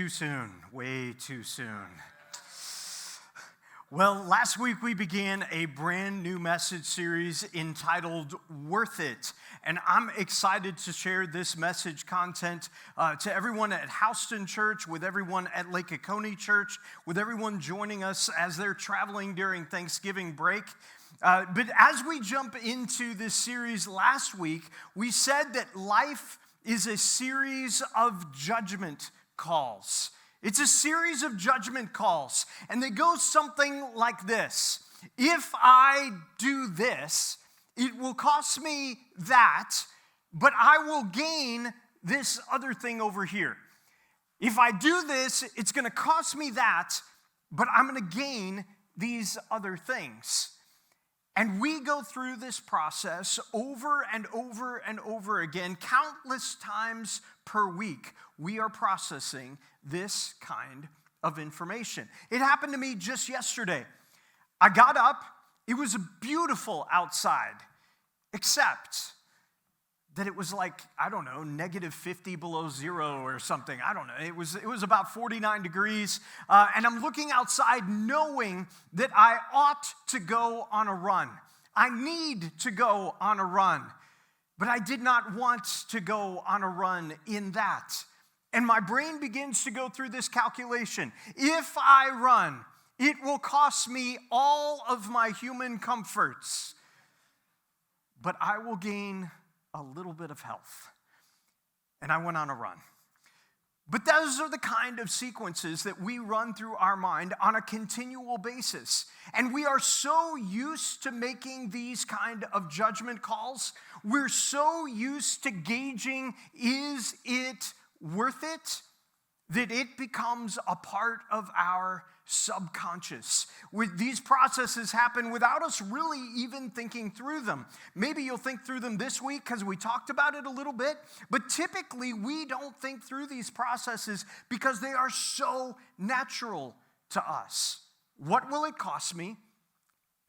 too soon, way too soon. Well, last week we began a brand new message series entitled Worth It. And I'm excited to share this message content to everyone at Houston Church, with everyone at Lake Oconee Church, with everyone joining us as they're traveling during Thanksgiving break. But as we jump into this series last week, we said that life is a series of judgment calls. It's a series of judgment calls, and they go something like this. If I do this, it will cost me that, but I will gain this other thing over here. If I do this, it's going to cost me that, but I'm going to gain these other things. And we go through this process over and over and over again, countless times per week. We are processing this kind of information. It happened to me just yesterday. I got up. It was beautiful outside, except that it was like, I don't know, negative 50 below zero or something. I don't know. It was about 49 degrees. And I'm looking outside knowing that I ought to go on a run. I need to go on a run. But I did not want to go on a run in that. And my brain begins to go through this calculation. If I run, it will cost me all of my human comforts, but I will gain a little bit of health. And I went on a run. But those are the kind of sequences that we run through our mind on a continual basis. And we are so used to making these kind of judgment calls. We're so used to gauging, is it worth it, that it becomes a part of our subconscious. These processes happen without us really even thinking through them. Maybe you'll think through them this week because we talked about it a little bit, but typically we don't think through these processes because they are so natural to us. What will it cost me,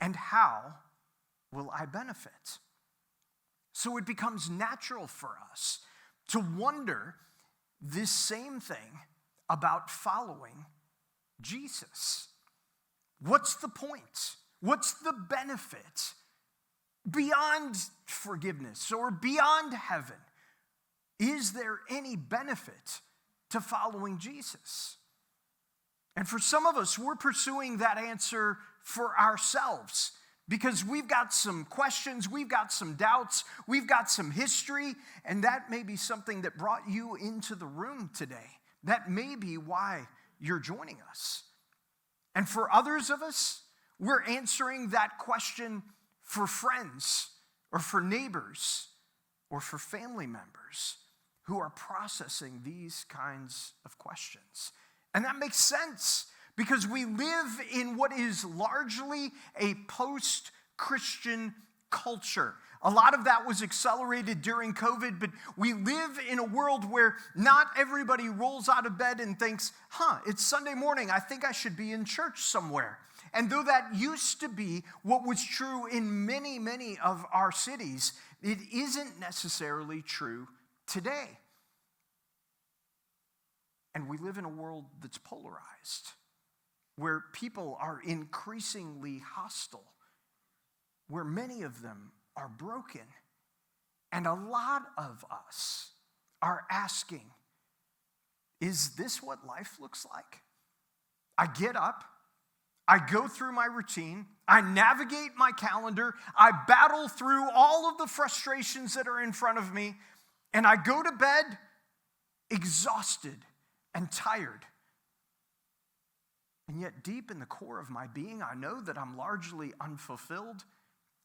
and how will I benefit? So it becomes natural for us to wonder this same thing about following Jesus. What's the point? What's the benefit beyond forgiveness or beyond heaven? Is there any benefit to following Jesus? And for some of us, we're pursuing that answer for ourselves because we've got some questions, we've got some doubts, we've got some history, and that may be something that brought you into the room today. That may be why you're joining us. And for others of us, we're answering that question for friends or for neighbors or for family members who are processing these kinds of questions. And that makes sense because we live in what is largely a post-Christian culture. A lot of that was accelerated during COVID, but we live in a world where not everybody rolls out of bed and thinks, it's Sunday morning, I think I should be in church somewhere. And though that used to be what was true in many, many of our cities, it isn't necessarily true today. And we live in a world that's polarized, where people are increasingly hostile, where many of them are broken. And a lot of us are asking, is this what life looks like? I get up, I go through my routine, I navigate my calendar, I battle through all of the frustrations that are in front of me, and I go to bed exhausted and tired. And yet deep in the core of my being, I know that I'm largely unfulfilled.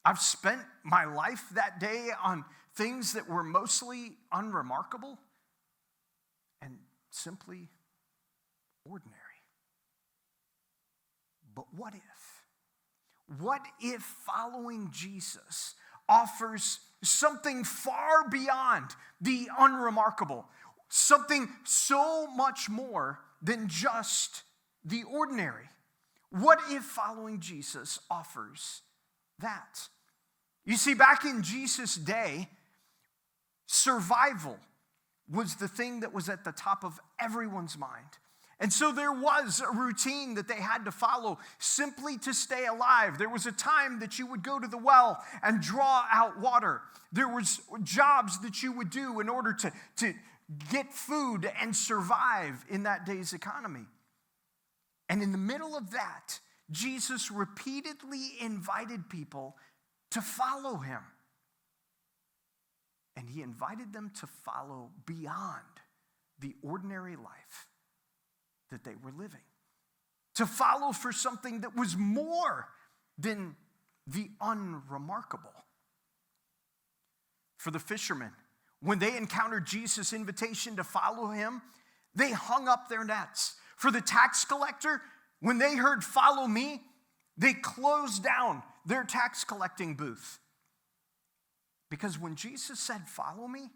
I've spent my life that day on things that were mostly unremarkable and simply ordinary. But what if? What if following Jesus offers something far beyond the unremarkable, something so much more than just the ordinary? What if following Jesus offers that? You see, back in Jesus' day, survival was the thing that was at the top of everyone's mind. And so there was a routine that they had to follow simply to stay alive. There was a time that you would go to the well and draw out water. There was jobs that you would do in order to get food and survive in that day's economy. And in the middle of that, Jesus repeatedly invited people to follow him. And he invited them to follow beyond the ordinary life that they were living. To follow for something that was more than the unremarkable. For the fishermen, when they encountered Jesus' invitation to follow him, they hung up their nets. For the tax collector, when they heard "follow me," they closed down their tax collecting booth. Because when Jesus said "follow me,"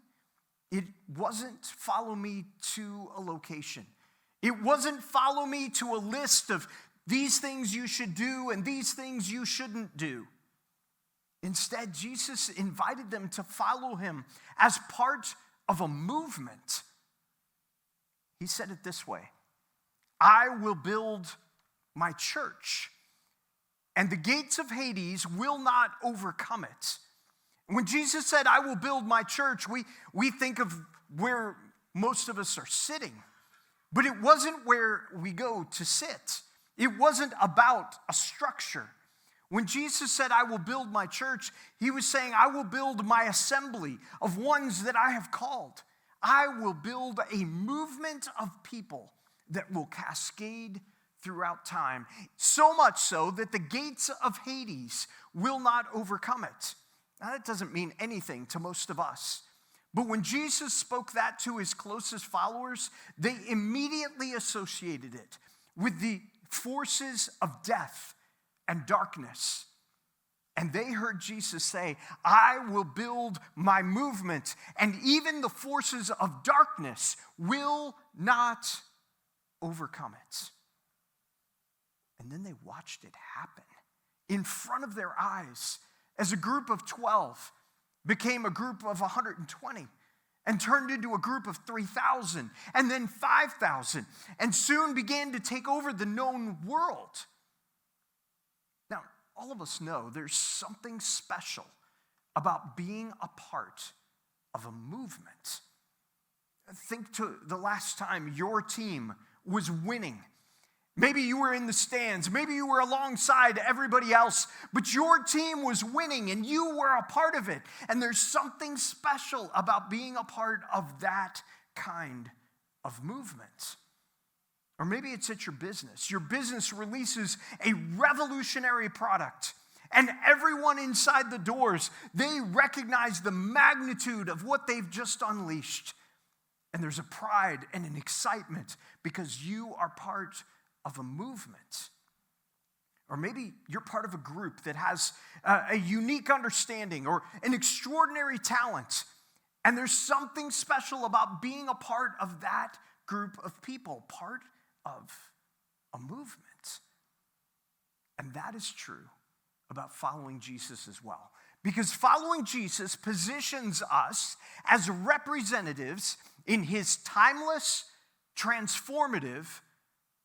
it wasn't follow me to a location. It wasn't follow me to a list of these things you should do and these things you shouldn't do. Instead, Jesus invited them to follow him as part of a movement. He said it this way: "I will build my church, and the gates of Hades will not overcome it." When Jesus said, "I will build my church," we think of where most of us are sitting. But it wasn't where we go to sit. It wasn't about a structure. When Jesus said, "I will build my church," he was saying, "I will build my assembly of ones that I have called. I will build a movement of people that will cascade throughout time, so much so that the gates of Hades will not overcome it." Now, that doesn't mean anything to most of us. But when Jesus spoke that to his closest followers, they immediately associated it with the forces of death and darkness. And they heard Jesus say, "I will build my movement, and even the forces of darkness will not overcome it." And then they watched it happen in front of their eyes as a group of 12 became a group of 120 and turned into a group of 3,000 and then 5,000 and soon began to take over the known world. Now, all of us know there's something special about being a part of a movement. Think to the last time your team was winning. Maybe you were in the stands. Maybe you were alongside everybody else, but your team was winning and you were a part of it. And there's something special about being a part of that kind of movement. Or maybe it's at your business. Your business releases a revolutionary product, and everyone inside the doors, they recognize the magnitude of what they've just unleashed. And there's a pride and an excitement because you are part of a movement. Or maybe you're part of a group that has a unique understanding or an extraordinary talent, and there's something special about being a part of that group of people, part of a movement. And that is true about following Jesus as well. Because following Jesus positions us as representatives in his timeless, transformative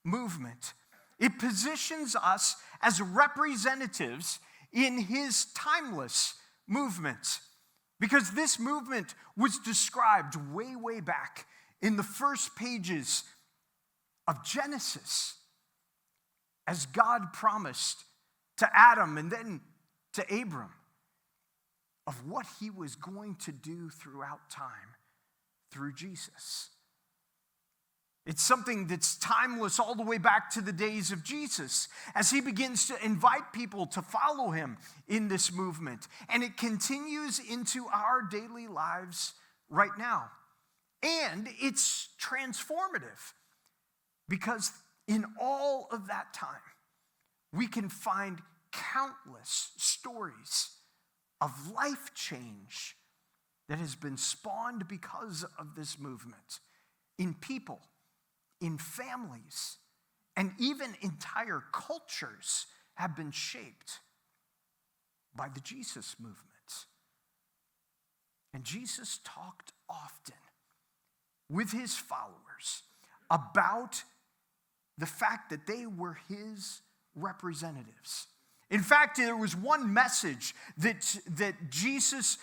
movement. It positions us as representatives in his timeless movement. Because this movement was described way, way back in the first pages of Genesis as God promised to Adam and then to Abram of what he was going to do throughout time through Jesus. It's something that's timeless all the way back to the days of Jesus as he begins to invite people to follow him in this movement. And it continues into our daily lives right now. And it's transformative because in all of that time, we can find countless stories of life change that has been spawned because of this movement in people, in families, and even entire cultures have been shaped by the Jesus movement. And Jesus talked often with his followers about the fact that they were his representatives. In fact, there was one message that Jesus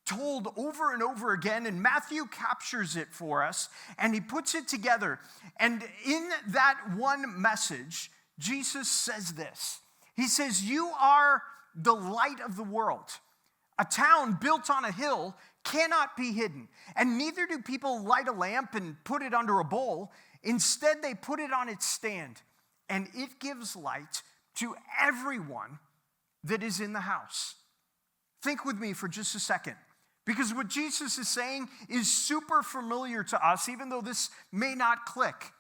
told over and over again, and Matthew captures it for us, and he puts it together. And in that one message, Jesus says this. He says, "You are the light of the world. A town built on a hill cannot be hidden, and neither do people light a lamp and put it under a bowl. Instead, they put it on its stand, and it gives light to everyone that is in the house." Think with me for just a second, because what Jesus is saying is super familiar to us, even though this may not click.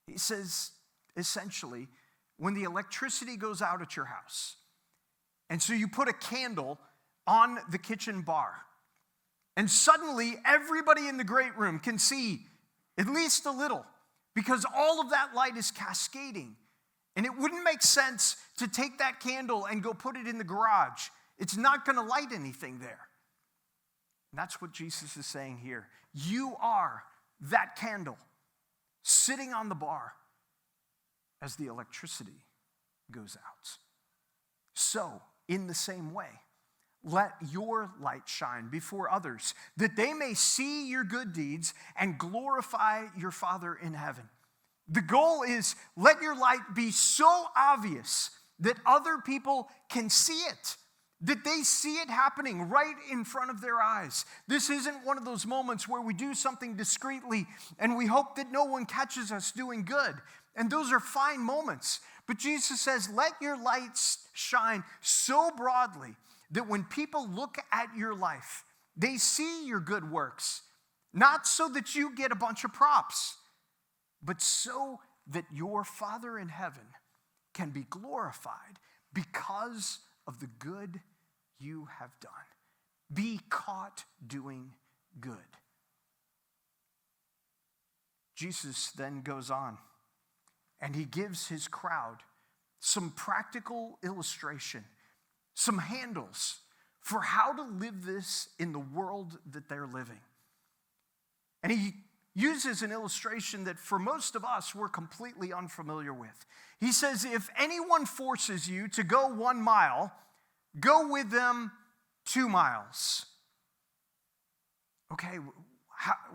He says, essentially, when the electricity goes out at your house, and so you put a candle on the kitchen bar, and suddenly everybody in the great room can see at least a little, because all of that light is cascading. And it wouldn't make sense to take that candle and go put it in the garage. It's not going to light anything there. And that's what Jesus is saying here. You are that candle sitting on the bar as the electricity goes out. So, in the same way, let your light shine before others, that they may see your good deeds and glorify your Father in heaven. The goal is, let your light be so obvious that other people can see it, that they see it happening right in front of their eyes. This isn't one of those moments where we do something discreetly and we hope that no one catches us doing good. And those are fine moments. But Jesus says, let your lights shine so broadly that when people look at your life, they see your good works, not so that you get a bunch of props, but so that your Father in heaven can be glorified because of the good you have done. Be caught doing good. Jesus then goes on, and he gives his crowd some practical illustration, some handles for how to live this in the world that they're living. And he uses an illustration that for most of us we're completely unfamiliar with. He says, if anyone forces you to go 1 mile, go with them 2 miles. Okay,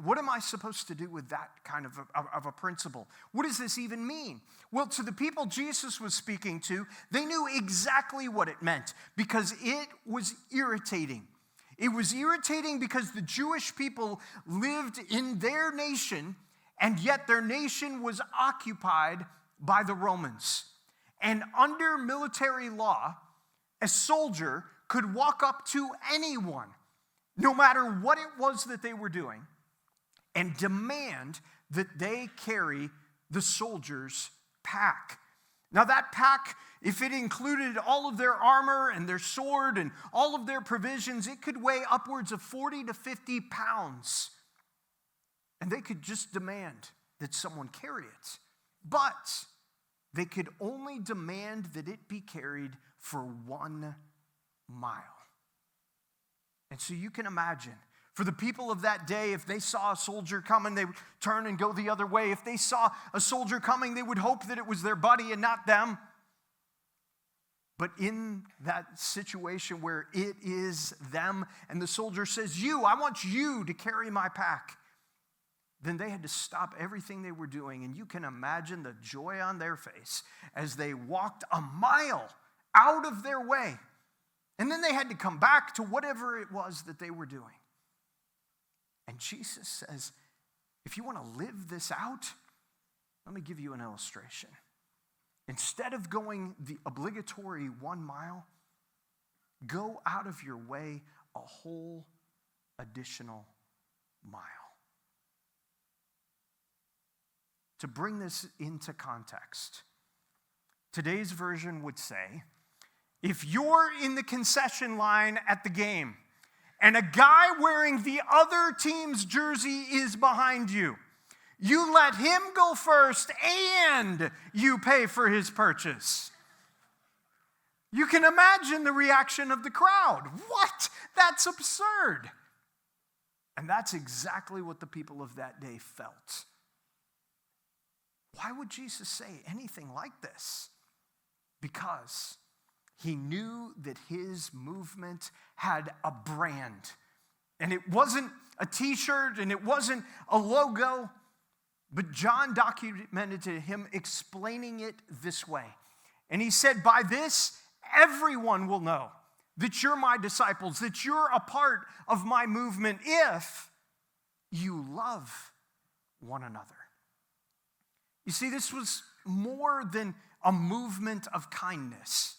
what am I supposed to do with that kind of a principle? What does this even mean? Well, to the people Jesus was speaking to, they knew exactly what it meant because it was irritating. It was irritating because the Jewish people lived in their nation, and yet their nation was occupied by the Romans. And under military law, a soldier could walk up to anyone, no matter what it was that they were doing, and demand that they carry the soldier's pack. Now that pack, if it included all of their armor and their sword and all of their provisions, it could weigh upwards of 40 to 50 pounds. And they could just demand that someone carry it. But they could only demand that it be carried for 1 mile. And so you can imagine, for the people of that day, if they saw a soldier coming, they would turn and go the other way. If they saw a soldier coming, they would hope that it was their buddy and not them. But in that situation where it is them and the soldier says, I want you to carry my pack, then they had to stop everything they were doing. And you can imagine the joy on their face as they walked 1 mile out of their way. And then they had to come back to whatever it was that they were doing. And Jesus says, if you want to live this out, let me give you an illustration. Instead of going the obligatory 1 mile, go out of your way a whole additional mile. To bring this into context, today's version would say, if you're in the concession line at the game, and a guy wearing the other team's jersey is behind you, you let him go first and you pay for his purchase. You can imagine the reaction of the crowd. What? That's absurd. And that's exactly what the people of that day felt. Why would Jesus say anything like this? Because he knew that his movement had a brand. And it wasn't a t-shirt and it wasn't a logo, but John documented to him explaining it this way. And he said, by this, everyone will know that you're my disciples, that you're a part of my movement if you love one another. You see, this was more than a movement of kindness.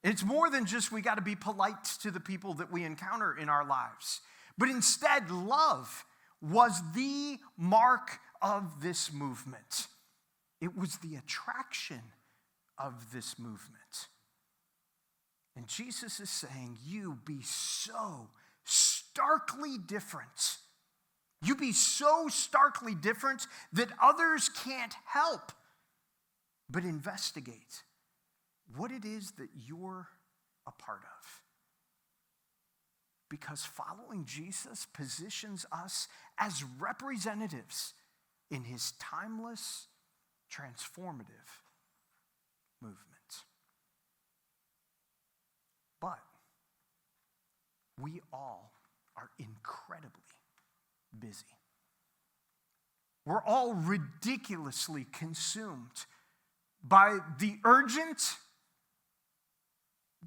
It's more than just we got to be polite to the people that we encounter in our lives. But instead, love was the mark of this movement. It was the attraction of this movement. And Jesus is saying, you be so starkly different. You be so starkly different that others can't help but investigate what it is that you're a part of. Because following Jesus positions us as representatives in his timeless, transformative movement. But we all are incredibly busy. We're all ridiculously consumed by the urgent,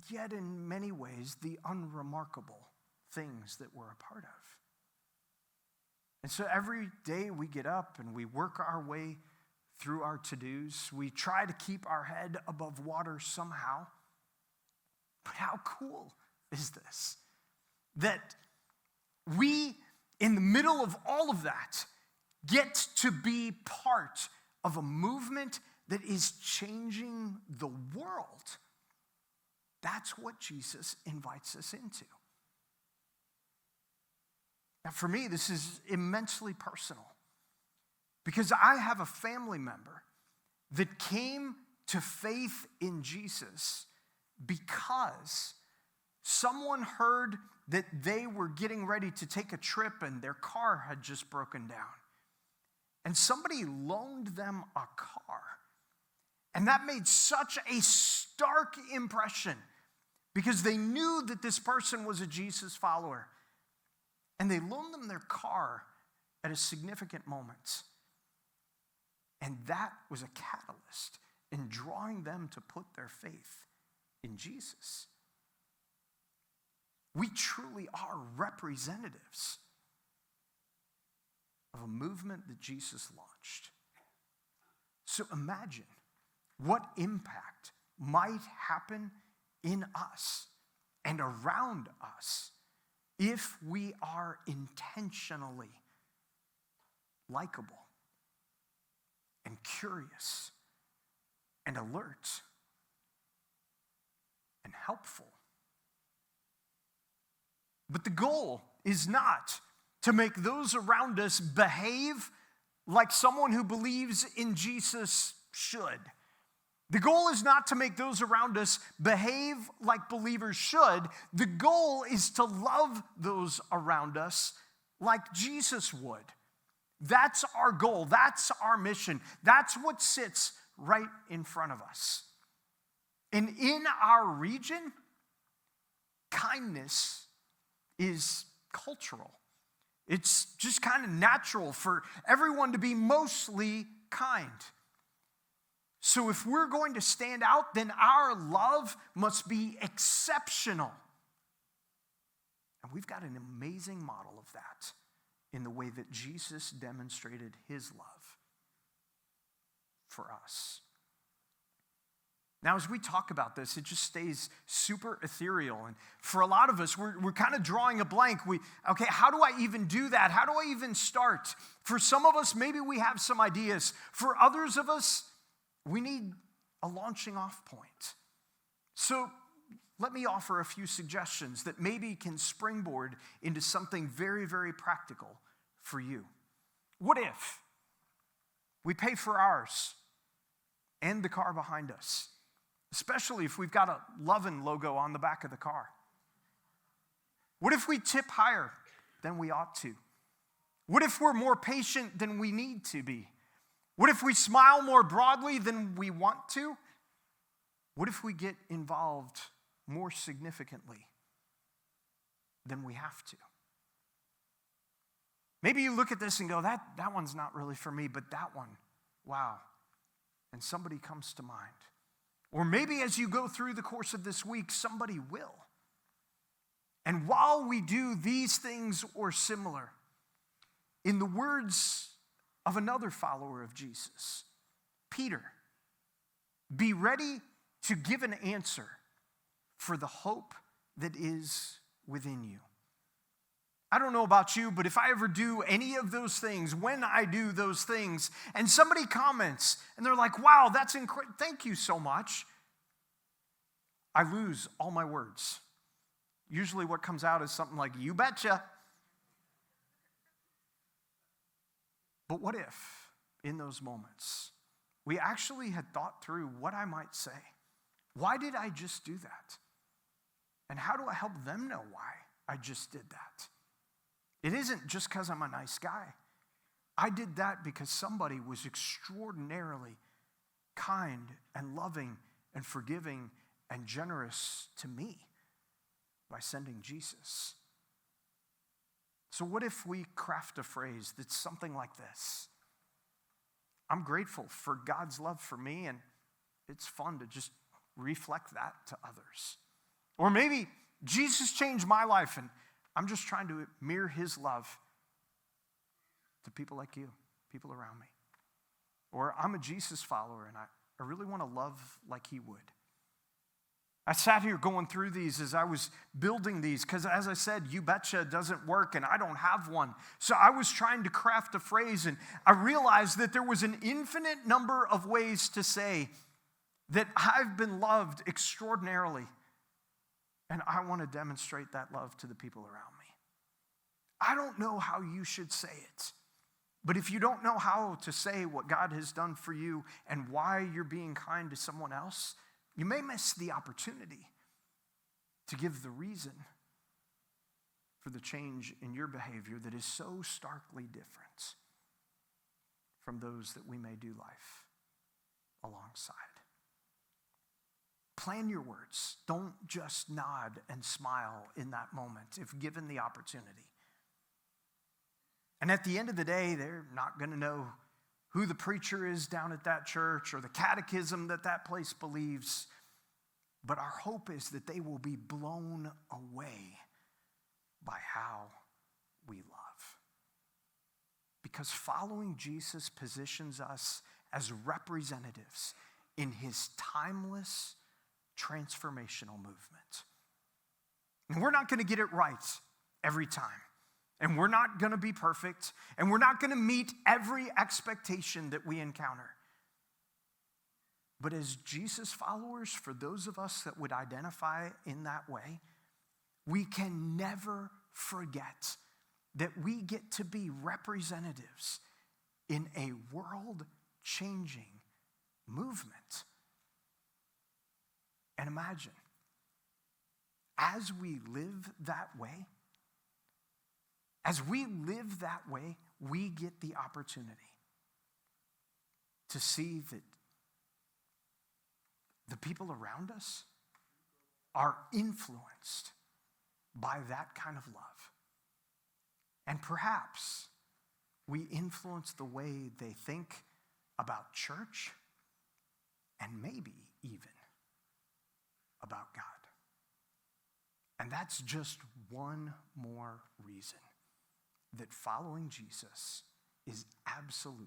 yet in many ways, the unremarkable things that we're a part of. And so every day we get up and we work our way through our to-dos. We try to keep our head above water somehow. But how cool is this? That we, in the middle of all of that, get to be part of a movement that is changing the world. That's what Jesus invites us into. Now, for me, this is immensely personal because I have a family member that came to faith in Jesus because someone heard that they were getting ready to take a trip and their car had just broken down. And somebody loaned them a car. And that made such a stark impression because they knew that this person was a Jesus follower. And they loaned them their car at a significant moment. And that was a catalyst in drawing them to put their faith in Jesus. We truly are representatives of a movement that Jesus launched. So imagine what impact might happen in us and around us if we are intentionally likable and curious and alert and helpful. But the goal is not to make those around us behave like someone who believes in Jesus should. The goal is not to make those around us behave like believers should. The goal is to love those around us like Jesus would. That's our goal. That's our mission. That's what sits right in front of us. And in our region, kindness is cultural. It's just kind of natural for everyone to be mostly kind. So if we're going to stand out, then our love must be exceptional. And we've got an amazing model of that in the way that Jesus demonstrated his love for us. Now, as we talk about this, it just stays super ethereal. And for a lot of us, we're kind of drawing a blank. Okay, how do I even do that? How do I even start? For some of us, maybe we have some ideas. For others of us, we need a launching off point. So let me offer a few suggestions that maybe can springboard into something very, very practical for you. What if we pay for ours and the car behind us? Especially if we've got a Lovin' logo on the back of the car. What if we tip higher than we ought to? What if we're more patient than we need to be? What if we smile more broadly than we want to? What if we get involved more significantly than we have to? Maybe you look at this and go, that one's not really for me, but that one, wow. And somebody comes to mind. Or maybe as you go through the course of this week, somebody will. And while we do these things or similar, in the words of another follower of Jesus, Peter, be ready to give an answer for the hope that is within you. I don't know about you, but if I ever do any of those things, when I do those things, and somebody comments, and they're like, wow, that's incredible, thank you so much, I lose all my words. Usually what comes out is something like, you betcha. But what if, in those moments, we actually had thought through what I might say? Why did I just do that? And how do I help them know why I just did that? It isn't just because I'm a nice guy. I did that because somebody was extraordinarily kind and loving and forgiving and generous to me by sending Jesus. So what if we craft a phrase that's something like this? I'm grateful for God's love for me, and it's fun to just reflect that to others. Or maybe Jesus changed my life, and I'm just trying to mirror his love to people like you, people around me. Or I'm a Jesus follower, and I really want to love like he would. I sat here going through these as I was building these, because as I said, you betcha doesn't work, and I don't have one. So I was trying to craft a phrase, and I realized that there was an infinite number of ways to say that I've been loved extraordinarily, and I want to demonstrate that love to the people around me. I don't know how you should say it, but if you don't know how to say what God has done for you and why you're being kind to someone else, you may miss the opportunity to give the reason for the change in your behavior that is so starkly different from those that we may do life alongside. Plan your words. Don't just nod and smile in that moment if given the opportunity. And at the end of the day, they're not going to know who the preacher is down at that church or the catechism that that place believes. But our hope is that they will be blown away by how we love. Because following Jesus positions us as representatives in his timeless transformational movement. And we're not going to get it right every time. And we're not going to be perfect. And we're not going to meet every expectation that we encounter. But as Jesus followers, for those of us that would identify in that way, we can never forget that we get to be representatives in a world-changing movement. And imagine, as we live that way, we get the opportunity to see that the people around us are influenced by that kind of love. And perhaps we influence the way they think about church and maybe even about God. And that's just one more reason that following Jesus is absolutely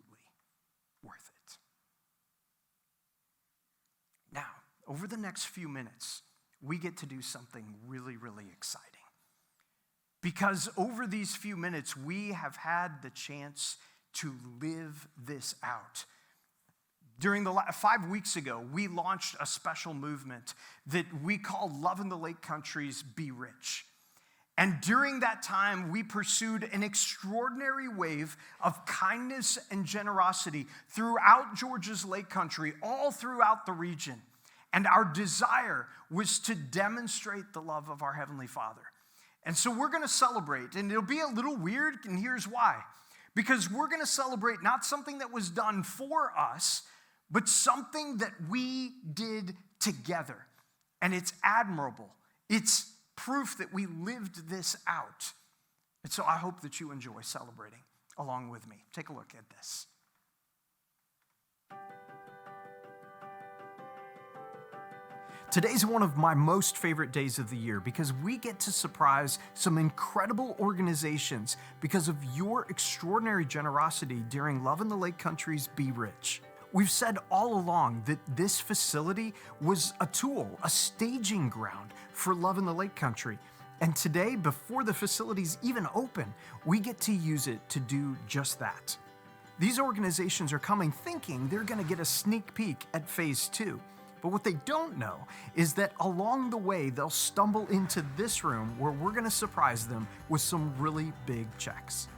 worth it. Now, over the next few minutes, we get to do something really, really exciting. Because over these few minutes, we have had the chance to live this out. During the 5 weeks ago, we launched a special movement that we call Love in the Lake Country's Be Rich. And during that time, we pursued an extraordinary wave of kindness and generosity throughout Georgia's Lake Country, all throughout the region. And our desire was to demonstrate the love of our Heavenly Father. And so we're going to celebrate, and it'll be a little weird, and here's why. because we're going to celebrate not something that was done for us, but something that we did together. And it's admirable. It's proof that we lived this out. And so I hope that you enjoy celebrating along with me. Take a look at this. Today's one of my most favorite days of the year because we get to surprise some incredible organizations because of your extraordinary generosity during Love in the Lake Country's Be Rich. We've said all along that this facility was a tool, a staging ground for Love in the Lake Country. And today, before the facility's even open, we get to use it to do just that. These organizations are coming thinking they're going to get a sneak peek at phase 2. But what they don't know is that along the way, they'll stumble into this room where we're going to surprise them with some really big checks.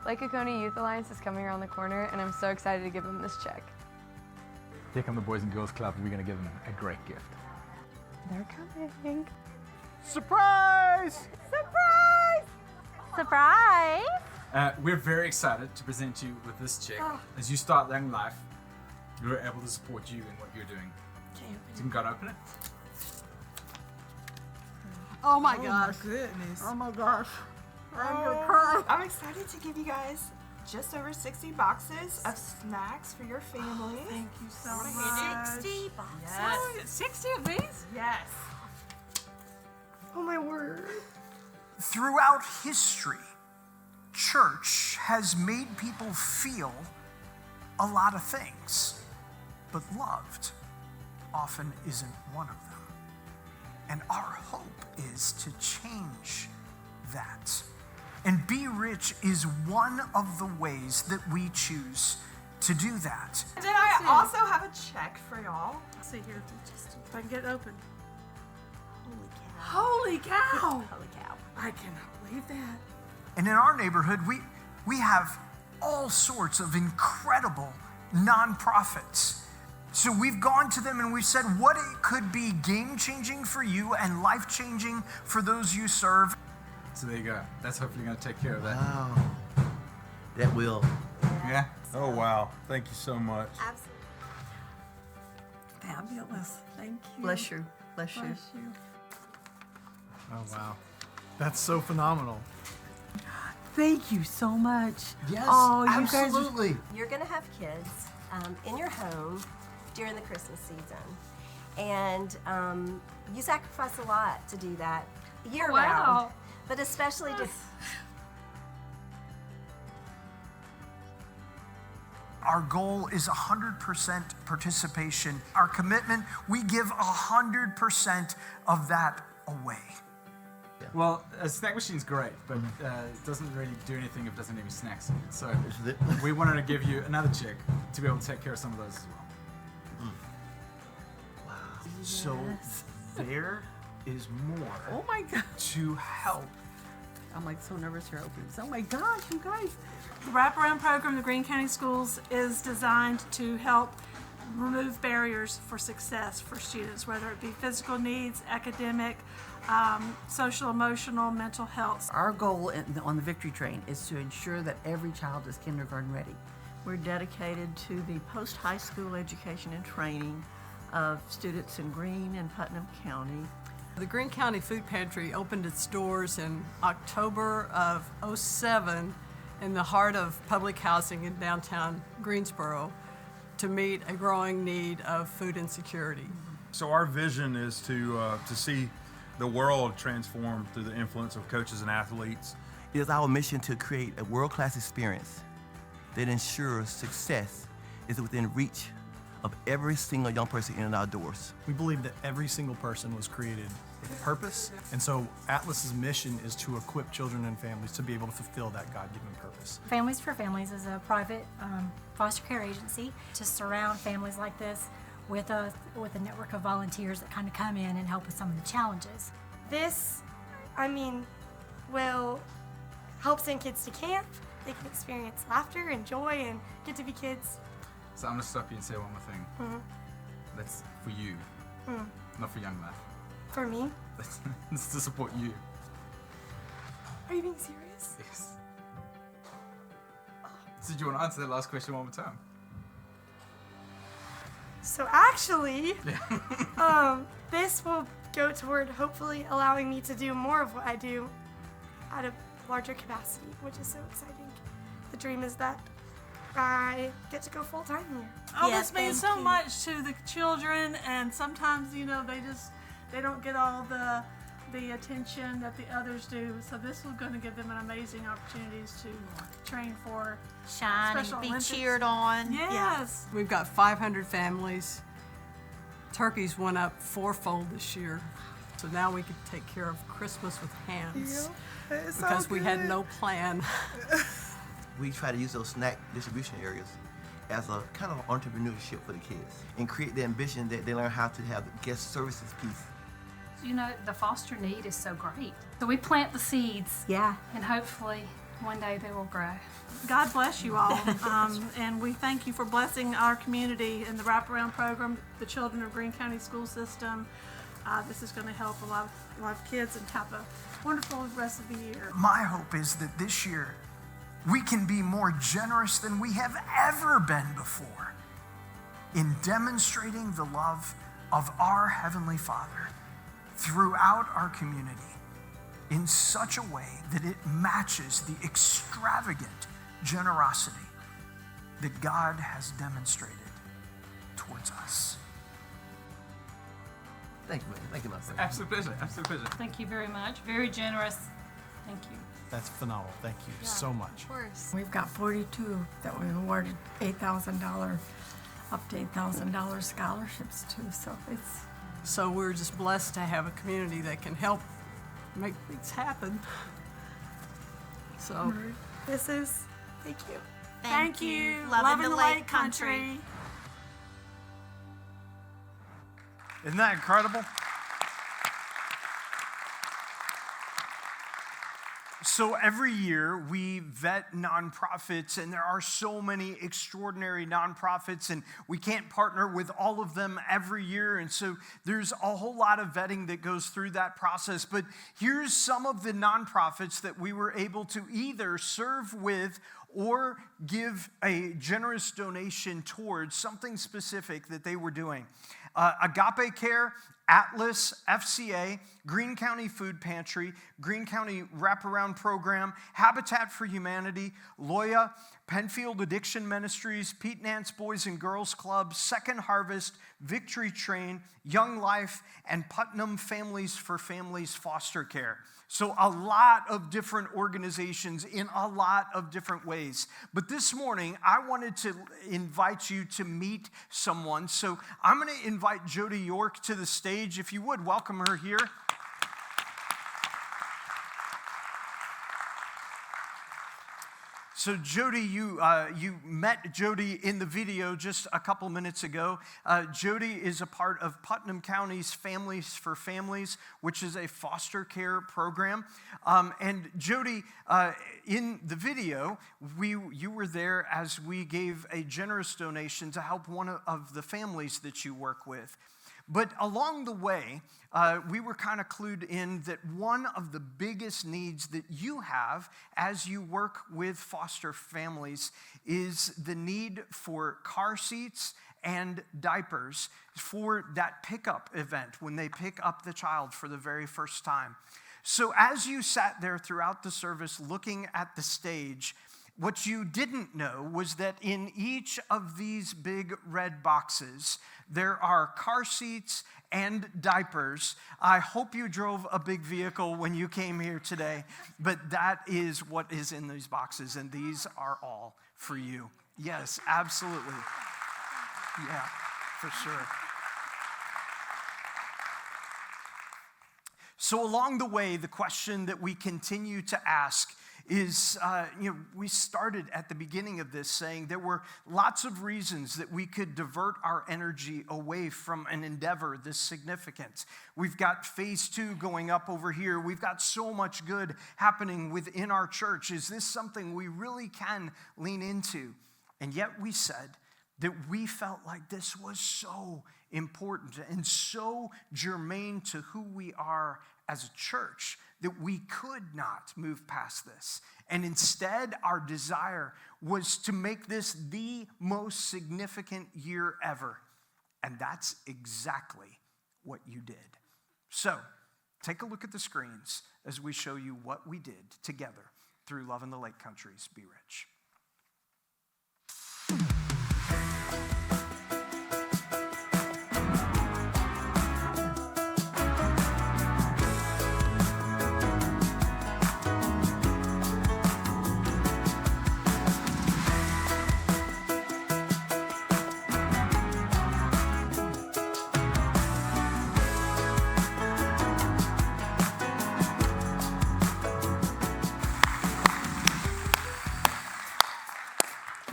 Lake Oconee Youth Alliance is coming around the corner, and I'm so excited to give them this check. Here come the Boys and Girls Club. We're going to give them a great gift. They're coming. Surprise! Surprise! Surprise! We're very excited to present you with this check. As you start young life, we're able to support you in what you're doing. So you can go and open it. Oh my gosh. My goodness. Oh my gosh. I'm gonna cry. I'm excited to give you guys just over 60 boxes of snacks for your family. Thank you so much. 60 boxes? Yes. 60 of these? Yes. Oh my word. Throughout history, church has made people feel a lot of things, but loved often isn't one of them. And our hope is to change that. And Be Rich is one of the ways that we choose to do that. Did I also have a check for y'all? Let's see here. Just if I can get it open. Holy Holy cow. Holy cow. I cannot believe that. And in our neighborhood, we have all sorts of incredible nonprofits. So we've gone to them and we've said what it could be game-changing for you and life-changing for those you serve. So there you go. That's hopefully going to take care of that. Wow. That will. Yeah? Oh, wow. Thank you so much. Absolutely. Fabulous. Thank you. Bless you. Bless you. Bless you. Oh, wow. That's so phenomenal. Thank you so much. Yes, Oh, you guys are- absolutely. You're going to have kids in your home during the Christmas season. And you sacrifice a lot to do that year round. But especially to... Our goal is 100% participation. Our commitment, we give 100% of that away. Well, a snack machine's great, but it doesn't really do anything if it doesn't have any snacks in it. So we wanted to give you another check to be able to take care of some of those as well. Wow. So there is more Oh my God. to help. I'm like so nervous here opening this. Oh my gosh, you guys. The wraparound program of the Greene County Schools is designed to help remove barriers for success for students, whether it be physical needs, academic, social, emotional, mental health. Our goal on the Victory Train is to ensure that every child is kindergarten ready. We're dedicated to the post-high school education and training of students in Greene and Putnam County. The Greene County Food Pantry opened its doors in October of '07 in the heart of public housing in downtown Greensboro to meet a growing need of food insecurity. So our vision is to see the world transformed through the influence of coaches and athletes. It is our mission to create a world-class experience that ensures success is within reach of every single young person in our doors. We believe that every single person was created with purpose, and so Atlas's mission is to equip children and families to be able to fulfill that God-given purpose. Families for Families is a private foster care agency to surround families like this with a network of volunteers that kind of come in and help with some of the challenges. This, will help send kids to camp. They can experience laughter and joy and get to be kids. So I'm going to stop you and say one more thing. That's for you, not for Young Life. For me? It's to support you. Are you being serious? Yes. So do you want to answer that last question one more time? So actually, this will go toward hopefully allowing me to do more of what I do at a larger capacity, which is so exciting. The dream is that I get to go full time here. Oh, this means so much to the children, and sometimes, you know, they don't get all the attention that the others do. So this is going to give them an amazing opportunities to train for Shine Special and be Olympics. cheered on. Yes. We've got 500 families. Turkeys went up fourfold this year. So now we can take care of Christmas with hams. Yeah, it's so because we had good. no plan. We try to use those snack distribution areas as a kind of entrepreneurship for the kids and create the ambition that they learn how to have the guest services piece. You know, the foster need is so great. So we plant the seeds. Yeah. And hopefully one day they will grow. God bless you all. And we thank you for blessing our community and the wraparound program, the children of Greene County School System. This is going to help a lot of kids and have a wonderful rest of the year. My hope is that this year we can be more generous than we have ever been before in demonstrating the love of our Heavenly Father throughout our community in such a way that it matches the extravagant generosity that God has demonstrated towards us. Thank you, man. Thank you, my friend. Absolute pleasure. Absolute pleasure. Thank you very much. Very generous. Thank you. That's phenomenal. Thank you so much. Of course. We've got 42 that we awarded $8,000, up to $8,000 scholarships to. So it's. So we're just blessed to have a community that can help make things happen. So This is, thank you. Thank you. Loving the Lake Country. Isn't that incredible? So every year we vet nonprofits, and there are so many extraordinary nonprofits, and we can't partner with all of them every year. And so there's a whole lot of vetting that goes through that process. But here's some of the nonprofits that we were able to either serve with or give a generous donation towards something specific that they were doing. Agape Care, Atlas, FCA, Greene County Food Pantry, Greene County Wraparound Program, Habitat for Humanity, Loya, Penfield Addiction Ministries, Pete Nance Boys and Girls Club, Second Harvest, Victory Train, Young Life, and Putnam Families for Families Foster Care. So a lot of different organizations in a lot of different ways. But this morning, I wanted to invite you to meet someone. So I'm going to invite Jody York to the stage. If you would, welcome her here. So Jody, you met Jody in the video just a couple minutes ago. Jody is a part of Putnam County's Families for Families, which is a foster care program. And Jody, in the video, you were there as we gave a generous donation to help one of the families that you work with. But along the way, we were kind of clued in that one of the biggest needs that you have as you work with foster families is the need for car seats and diapers for that pickup event when they pick up the child for the very first time. So as you sat there throughout the service looking at the stage, what you didn't know was that in each of these big red boxes, there are car seats and diapers. I hope you drove a big vehicle when you came here today, but that is what is in these boxes, and these are all for you. Yes, absolutely. Yeah, for sure. So along the way, the question that we continue to ask is, we started at the beginning of this saying there were lots of reasons that we could divert our energy away from an endeavor this significant. We've got phase 2 going up over here. We've got so much good happening within our church. Is this something we really can lean into? And yet we said, that we felt like this was so important and so germane to who we are as a church that we could not move past this. And instead, our desire was to make this the most significant year ever. And that's exactly what you did. So, take a look at the screens as we show you what we did together through Love in the Lake Country's Be Rich.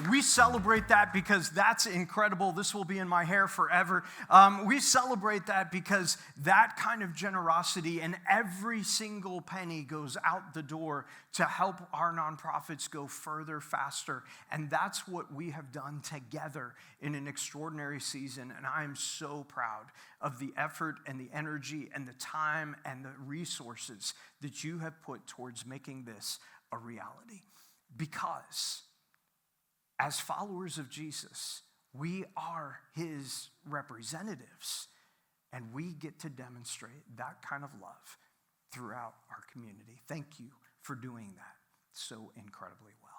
We celebrate that because that's incredible. This will be in my hair forever. We celebrate that because that kind of generosity and every single penny goes out the door to help our nonprofits go further, faster. And that's what we have done together in an extraordinary season. And I am so proud of the effort and the energy and the time and the resources that you have put towards making this a reality. Because as followers of Jesus, we are his representatives, and we get to demonstrate that kind of love throughout our community. Thank you for doing that so incredibly well.